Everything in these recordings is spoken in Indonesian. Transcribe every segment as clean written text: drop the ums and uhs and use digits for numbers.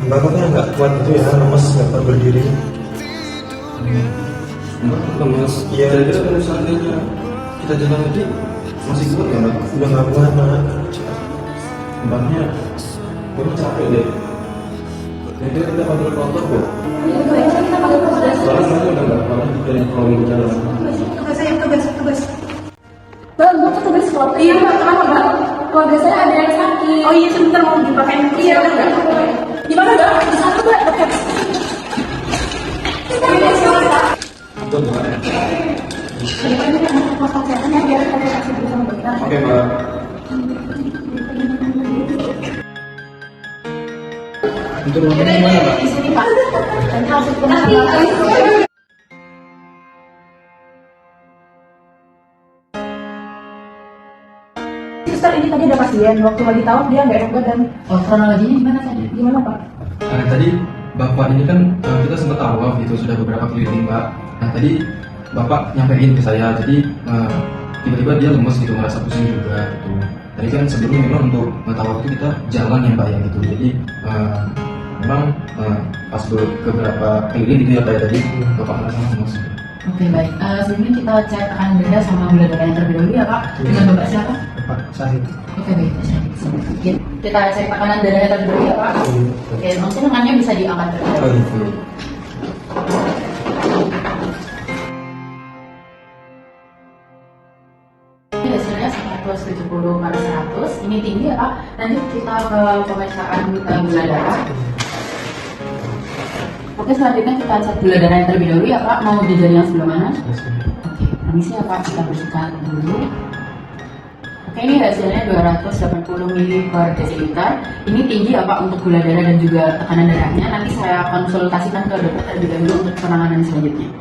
Bapaknya nggak kuat itu ya, lemes, nggak kuat berdiri. Lemes. Iya. Kira-kira kalau seandainya kita jalan lagi masih kuat ya, Mbak? Udah nggak kuat, Mak. Mbaknya kurang capek deh. Kira-kira kita kontrol kelompok kok. Soalnya saya udah nggak pernah pikirin kalau jalan. Tugas. Bang, mau ke tugas kelompok? Iya, Mbak. Kenapa, Mbak? Keluarga saya ada yang sakit. Oh iya, sebentar mau dipakai. Iya, udah. Gimana, Mbak? Di satu, Mbak. Itu Mbak ya. Oke, Oke, Mbak. Untuk ruangannya gimana, Mbak? di sini, Pak. Nanti langsung ke nanti. Suster, ini tadi ada pasien. Waktu lagi tawaf dia nggak enak badan. Oh, kronologinya gimana tadi? Gimana, Pak? Nah, tadi Bapak ini kan kita sempat tawaf itu sudah beberapa keliling, Mbak. Nah, tadi Bapak nyampein ke saya, jadi tiba-tiba dia lemes gitu, merasa pusing juga gitu. Tadi kan sebelumnya memang untuk tawaf itu kita jalan ya, Mbak ya gitu. Jadi memang pas beberapa keliling gitu ya, Pak ya, tadi Bapak merasa lemes. Oke, baik. Sebelumnya kita cek tekanan darah sama gula darahnya terlebih dahulu ya, Pak. Dengan Bapak siapa? Bapak Syahid. Oke, baik. Kita cek tekanan darahnya terlebih dahulu ya, Pak. Oke, mungkin lengannya bisa diangkat terlebih Oh, dahulu. gitu. Ini hasilnya 170/100. Ini tinggi ya, Pak. Nanti kita ke pemeriksaan gula darah. Oke, selanjutnya kita cek gula darahnya terlebih dahulu ya, Pak. Mau di jari yang sebelah mana? Oke, permisi ya, Pak. Kita bersihkan dulu. Oke, ini hasilnya 280 ml per desiliter. Ini tinggi ya, Pak, untuk gula darah dan juga tekanan darahnya. Nanti saya konsultasikan ke dokter terlebih dahulu untuk penanganan selanjutnya.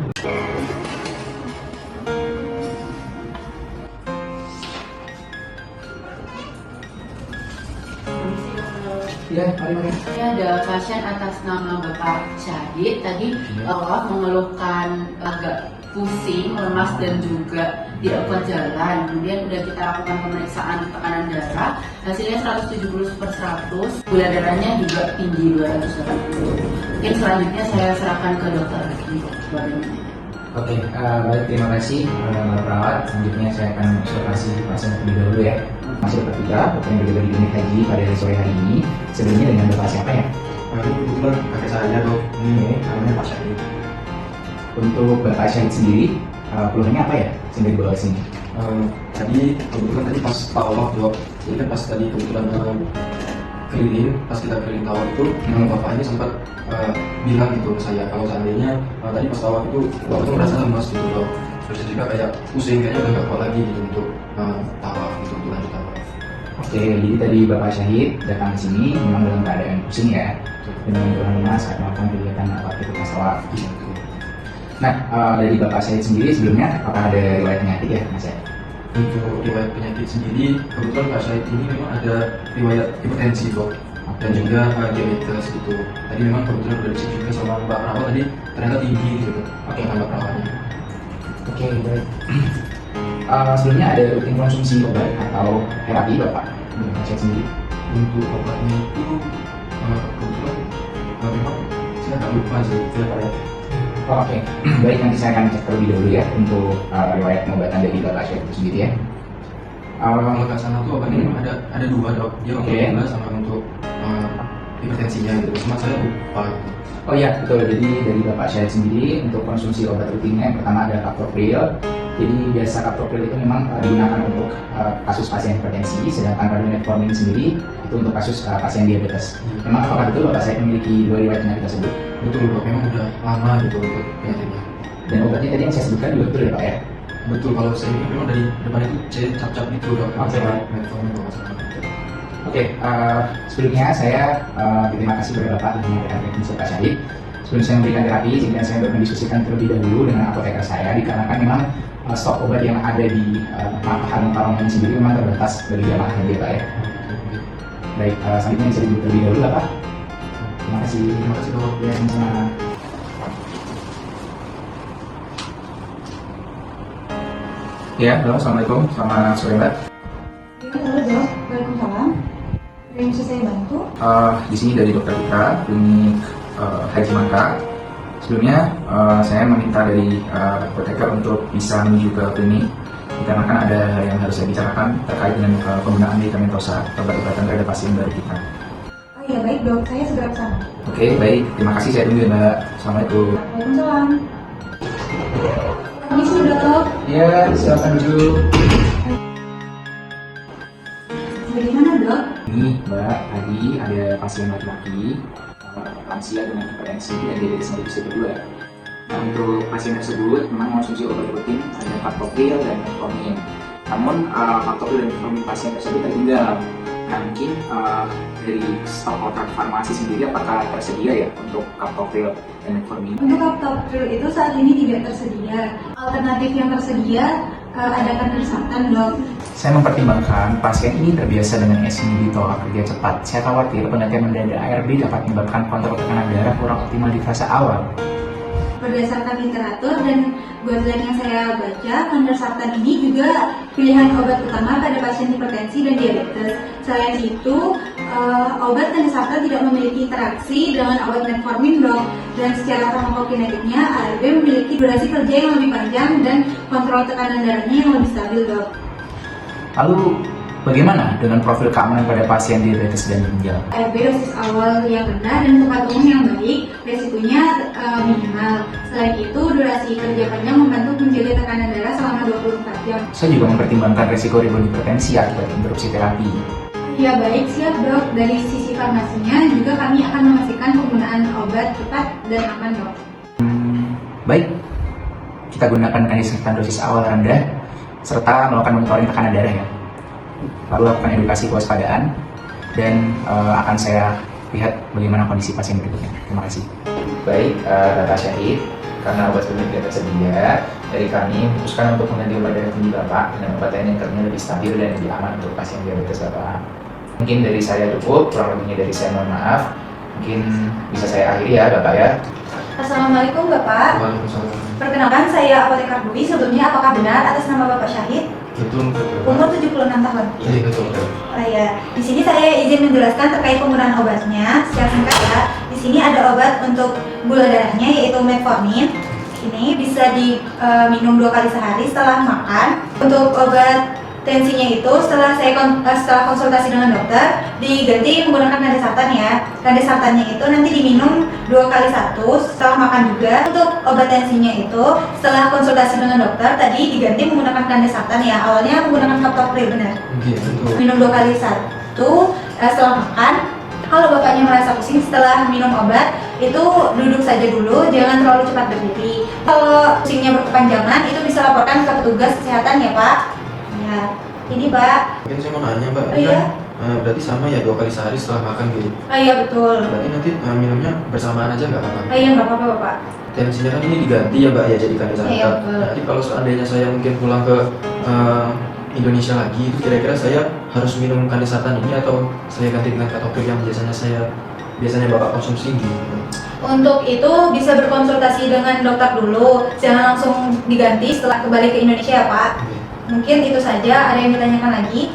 Ya, mari. Ini ada pasien atas nama Bapak Syahid. Tadi Allah mengeluhkan agak pusing, lemas dan juga tidak kuat jalan. Kemudian udah kita lakukan pemeriksaan tekanan darah. Hasilnya 170/100. Gula darahnya juga tinggi 280. Mungkin selanjutnya saya serahkan ke dokter untuk bagaimana. Oke, baik, terima kasih Mbak Perawat. Selanjutnya saya akan observasi pasien terlebih dahulu ya. Masih Bapak Putra, Bapak yang berada di klinik haji pada sore hari ini. Sebelumnya dengan Bapak siapa ya? Ini kebetulan kakek saya, Dok. Ini namanya Pak Syahid. Untuk Bapak Syahid sendiri, keluhannya apa ya? Sehingga dibawa ke sini. Tadi kebetulan tadi pas tawaf, Dok. Jadi kan pas tadi kebetulan keliling, pas kita keliling tawaf itu Bapak ini sempat bilang gitu ke saya kalau seandainya tadi pas tawaf itu Bapak itu merasa lemas gitu, Dok. Terus juga kayak pusing, kayaknya udah gak kuat lagi gitu untuk tawaf gitu, untuk lanjut tawaf. Oke, jadi tadi Bapak Syahid datang ke sini memang dalam keadaan pusing ya, dengan keluhan lemas saat melakukan kegiatan aktivitas tawaf. Nah, dari Bapak Syahid sendiri sebelumnya apakah ada riwayat penyakit ya, Mas ya? Untuk riwayat penyakit sendiri, kebetulan Pak Syahid ini memang ada riwayat hipertensi, Dok, dan juga diabetes gitu. Tadi memang kebetulan udah dicek juga sama Mbak Perawat tadi, ternyata tinggi gitu. Oke, Mbak Perawatnya. Oke, baik. Sebelumnya ada rutin konsumsi obat atau terapi Bapak? Bapak Syahid sendiri? Untuk obatnya itu kebetulan memang saya agak lupa sih, itu ya Pak ya. Oh, oke, baik, nanti saya akan cek terlebih dahulu ya untuk riwayat pengobatan dari Bapak Syahid itu sendiri ya. Kalau ke sana tuh obatnya memang ada dua, Dok. Dia untuk Oke. gula sama untuk hipertensinya gitu. Cuma saya lupa gitu. Oh iya, betul. Jadi dari Bapak Syahid sendiri untuk konsumsi obat rutinnya yang pertama ada captopril. Jadi biasa captopril itu memang digunakan untuk kasus pasien hipertensi, sedangkan kalau metformin sendiri itu untuk kasus pasien diabetes. Memang apakah betul Bapak Syahid memiliki dua riwayat penyakit tersebut? Betul, Dok. Memang udah lama gitu untuk penyakitnya. Dan obatnya tadi yang saya sebutkan juga betul ya Pak ya? Betul, kalau saya ini memang dari depan itu C cap-cap itu, Dok. Oke. Metformin kalau nggak salah. Oke, sebelumnya saya berterima kasih kepada Bapak yang memberikan referensi Pak Syahid. Sebelum saya memberikan terapi, sehingga saya untuk mendiskusikan terlebih dahulu dengan apoteker saya, dikarenakan memang stok obat yang ada di Harun Parong ini sendiri memang terbatas bagi jamaah haji ya Pak ya. Baik, selanjutnya bisa diberi terlebih dahulu Pak. Terima kasih. Terima kasih, Dok. Ya, sama-sama. Ya, halo, assalamualaikum, selamat sore Mbak. Halo, Dok. Waalaikumsalam. Ada yang bisa saya bantu? di sini dari dokter Putra, klinik Haji Maka. Sebelumnya saya meminta dari apoteker untuk bisa menuju ke klinik dikarenakan ada hal yang harus saya bicarakan terkait dengan penggunaan medikamentosa obat-obatan terhadap pasien baru kita. Oh iya baik dok, saya segera kesana. Oke, baik. Terima kasih. Saya tunggu ya, Mbak. Assalamualaikum. Waalaikumsalam. Ini sudah dok. Ya, silakan duduk. Bagaimana dok? Ini, Mbak, tadi ada pasien laki-laki lansia dengan hipertensi dan diabetes mellitus tipe 2. Nah, untuk pasien tersebut memang mengonsumsi obat rutin ada captopril dan metformin. Namun captopril dan metformin pasien tersebut tertinggal. Nah, mungkin dari stok kontrak farmasi sendiri apakah tersedia ya untuk captopril dan metformin? Untuk captopril itu saat ini tidak tersedia. Alternatif yang tersedia ada kandersatan dok. Saya mempertimbangkan pasien ini terbiasa dengan es inhibitor kerja cepat. Saya khawatir penggantian mendadak ARB dapat menyebabkan kontrol tekanan darah kurang optimal di fase awal. Berdasarkan literatur dan guideline yang saya baca, kandersatan ini juga pilihan obat utama pada pasien hipertensi dan diabetes. Selain itu, obat kandersatan tidak memiliki interaksi dengan obat metformin dok. Dan secara farmakokinetiknya, ARB memiliki durasi kerja yang lebih panjang dan kontrol tekanan darahnya yang lebih stabil dok. Lalu, bagaimana dengan profil keamanan pada pasien diabetes dan ginjal? ARB dosis awal yang rendah dan tempat umum yang baik, resikonya minimal. Selain itu, durasi kerja panjang membantu menjaga tekanan darah selama 24 jam. Saya juga mempertimbangkan resiko rebound hipertensi akibat interupsi terapi. Ya baik, siap dok. Dari sisi farmasinya juga kami akan memastikan penggunaan obat tepat dan aman dok. Baik, kita gunakan kandersatan dosis awal rendah serta melakukan monitoring tekanan darah ya. Lalu lakukan edukasi kewaspadaan dan akan saya lihat bagaimana kondisi pasien berikutnya. Terima kasih. Baik, Bapak Syahid, karena obat sebelumnya tidak tersedia, dari kami memutuskan untuk mengganti obat darah tinggi Bapak dengan obat lain yang ternyata lebih stabil dan lebih aman untuk pasien diabetes Bapak. Mungkin dari saya cukup, kurang lebihnya dari saya mohon maaf. Mungkin bisa saya akhiri ya Bapak ya. Assalamualaikum Bapak. Waalaikumsalam. Perkenalkan saya Apoteker Dwi. Sebelumnya apakah benar atas nama Bapak Syahid? Betul. Umur 76 tahun. Iya betul. Oh ya, di sini saya izin menjelaskan terkait penggunaan obatnya. Secara singkat ya, di sini ada obat untuk gula darahnya yaitu metformin. Ini bisa diminum 2 kali sehari setelah makan. Untuk obat tensinya itu setelah konsultasi dengan dokter diganti menggunakan kandersatan ya. Kandersartannya itu nanti diminum 2 kali 1 setelah makan juga. Untuk obat tensinya itu setelah konsultasi dengan dokter tadi diganti menggunakan kandersatan ya. Awalnya menggunakan captopril benar. Iya betul. Minum 2 kali 1 setelah makan. Kalau bapaknya merasa pusing setelah minum obat, itu duduk saja dulu, jangan terlalu cepat berdiri. Kalau pusingnya berkepanjangan, itu bisa laporkan ke petugas kesehatan ya Pak. Ya, ini Pak. Mungkin saya mau nanya Mbak, Oh, iya? berarti sama ya 2 kali sehari setelah makan gitu? Oh iya betul. Berarti nanti minumnya bersamaan aja nggak apa-apa? Oh iya nggak apa-apa Bapak. Tensinya kan ini diganti ya Mbak ya jadi kandersatan. Iya, betul. Jadi kalau seandainya saya mungkin pulang ke Indonesia lagi, itu kira-kira saya harus minum kandersatan ini atau saya ganti dengan captopril yang biasanya Bapak konsumsi gitu? Untuk itu bisa berkonsultasi dengan dokter dulu, jangan langsung diganti setelah kembali ke Indonesia ya Pak. Mungkin itu saja, ada yang ditanyakan lagi?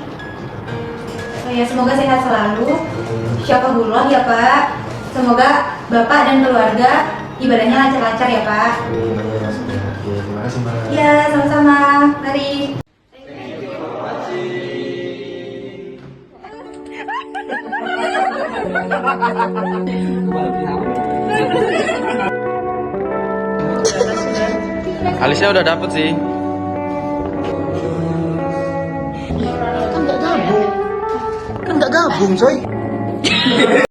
Oh ya, semoga sehat selalu. Syafahullah ya Pak. Semoga Bapak dan keluarga ibadahnya lancar-lancar ya Pak. Terima kasih Mbak. Iya, sama-sama. Mari. Alisnya udah dapet sih. Kan nggak gabung coy.